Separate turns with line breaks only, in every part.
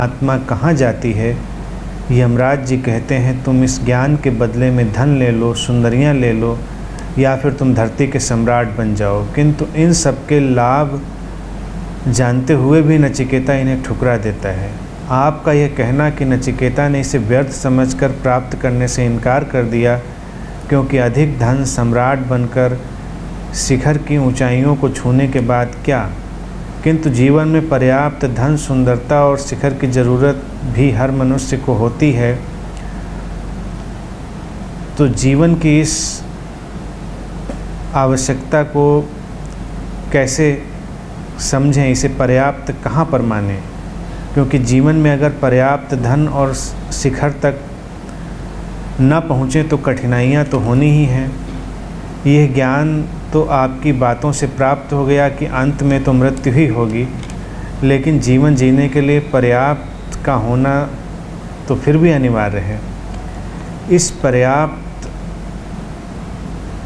आत्मा कहाँ जाती है। यमराज जी कहते हैं तुम इस ज्ञान के बदले में धन ले लो, सुंदरियाँ ले लो, या फिर तुम धरती के सम्राट बन जाओ। किंतु इन सब के लाभ जानते हुए भी नचिकेता इन्हें ठुकरा देता है। आपका यह कहना कि नचिकेता ने इसे व्यर्थ समझकर प्राप्त करने से इनकार कर दिया क्योंकि अधिक धन, सम्राट बनकर शिखर की ऊंचाइयों को छूने के बाद क्या, किंतु जीवन में पर्याप्त धन, सुंदरता और शिखर की ज़रूरत भी हर मनुष्य को होती है। तो जीवन की इस आवश्यकता को कैसे समझें, इसे पर्याप्त कहाँ पर मानें, क्योंकि जीवन में अगर पर्याप्त धन और शिखर तक न पहुँचे तो कठिनाइयाँ तो होनी ही हैं। यह ज्ञान तो आपकी बातों से प्राप्त हो गया कि अंत में तो मृत्यु ही होगी, लेकिन जीवन जीने के लिए पर्याप्त का होना तो फिर भी अनिवार्य है। इस पर्याप्त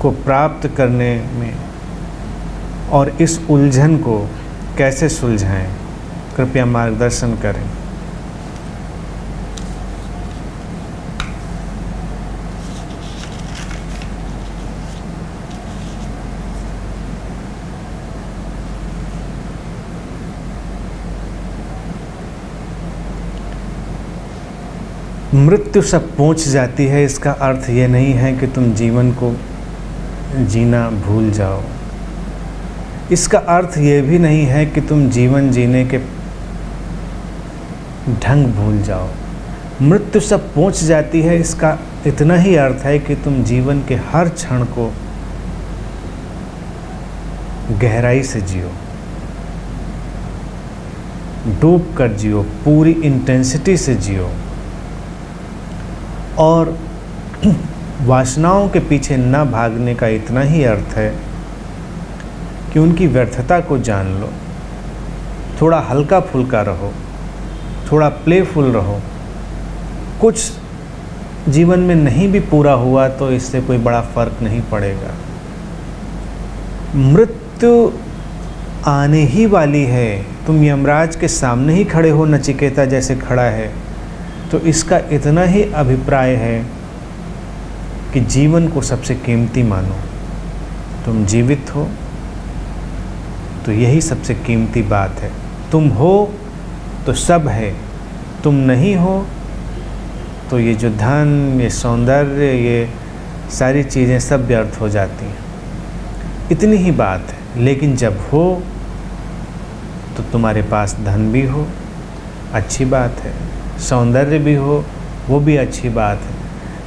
को प्राप्त करने में और इस उलझन को कैसे सुलझाएं, कृपया मार्गदर्शन करें। मृत्यु सब पहुंच जाती है, इसका अर्थ ये नहीं है कि तुम जीवन को जीना भूल जाओ। इसका अर्थ ये भी नहीं है कि तुम जीवन जीने के ढंग भूल जाओ। मृत्यु सब पहुंच जाती है, इसका इतना ही अर्थ है कि तुम जीवन के हर क्षण को गहराई से जियो, डूब कर जियो, पूरी इंटेंसिटी से जियो और वासनाओं के पीछे न भागने का इतना ही अर्थ है कि उनकी व्यर्थता को जान लो। थोड़ा हल्का फुल्का रहो, थोड़ा प्लेफुल रहो। कुछ जीवन में नहीं भी पूरा हुआ तो इससे कोई बड़ा फर्क नहीं पड़ेगा। मृत्यु आने ही वाली है। तुम यमराज के सामने ही खड़े हो, नचिकेता जैसे खड़ा है, तो इसका इतना ही अभिप्राय है कि जीवन को सबसे कीमती मानो। तुम जीवित हो तो यही सबसे कीमती बात है। तुम हो तो सब है, तुम नहीं हो तो ये जो धन, ये सौंदर्य, ये सारी चीज़ें सब व्यर्थ हो जाती हैं। इतनी ही बात है। लेकिन जब हो तो तुम्हारे पास धन भी हो, अच्छी बात है, सौंदर्य भी हो, वो भी अच्छी बात है,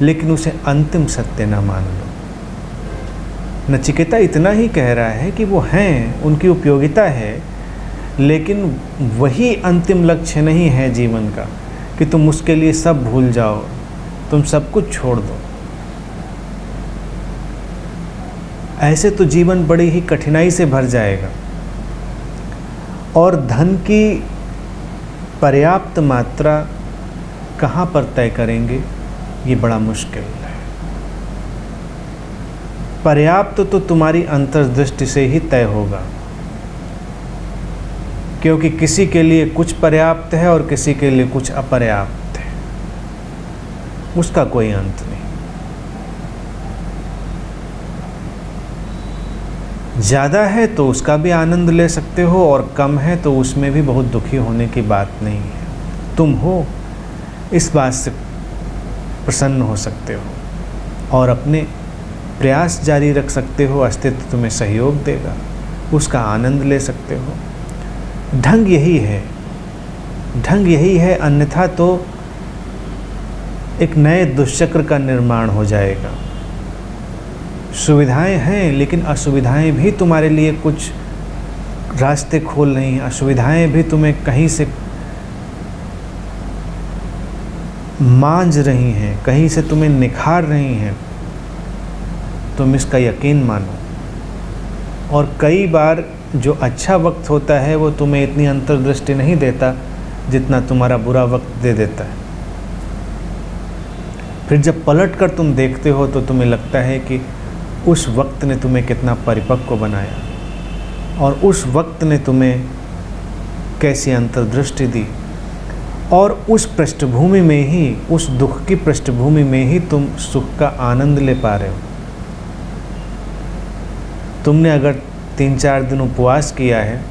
लेकिन उसे अंतिम सत्य न मान लो। नचिकेता इतना ही कह रहा है कि वो हैं, उनकी उपयोगिता है, लेकिन वही अंतिम लक्ष्य नहीं है जीवन का कि तुम उसके लिए सब भूल जाओ, तुम सब कुछ छोड़ दो। ऐसे तो जीवन बड़ी ही कठिनाई से भर जाएगा और धन की पर्याप्त मात्रा कहाँ पर तय करेंगे, ये बड़ा मुश्किल है। पर्याप्त तो तुम्हारी अंतर्दृष्टि से ही तय होगा, क्योंकि किसी के लिए कुछ पर्याप्त है और किसी के लिए कुछ अपर्याप्त है, उसका कोई अंत नहीं। ज़्यादा है तो उसका भी आनंद ले सकते हो और कम है तो उसमें भी बहुत दुखी होने की बात नहीं है। तुम हो, इस बात से प्रसन्न हो सकते हो और अपने प्रयास जारी रख सकते हो। अस्तित्व तुम्हें सहयोग देगा, उसका आनंद ले सकते हो। ढंग यही है, ढंग यही है, अन्यथा तो एक नए दुष्चक्र का निर्माण हो जाएगा। सुविधाएं हैं लेकिन असुविधाएं भी तुम्हारे लिए कुछ रास्ते खोल रही हैं। असुविधाएं भी तुम्हें कहीं से मांझ रही हैं, कहीं से तुम्हें निखार रही हैं। तुम इसका यकीन मानो। और कई बार जो अच्छा वक्त होता है वो तुम्हें इतनी अंतर्दृष्टि नहीं देता जितना तुम्हारा बुरा वक्त दे देता है। फिर जब पलट कर तुम देखते हो तो तुम्हें लगता है कि उस वक्त ने तुम्हें कितना परिपक्व बनाया और उस वक्त ने तुम्हें कैसी अंतर्दृष्टि दी और उस पृष्ठभूमि में ही, उस दुख की पृष्ठभूमि में ही तुम सुख का आनंद ले पा रहे हो। तुमने अगर 3-4 दिन उपवास किया है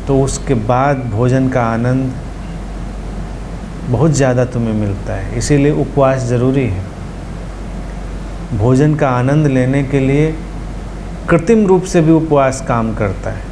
तो उसके बाद भोजन का आनंद बहुत ज़्यादा तुम्हें मिलता है, इसीलिए उपवास ज़रूरी है। भोजन का आनंद लेने के लिए कृत्रिम रूप से भी उपवास काम करता है।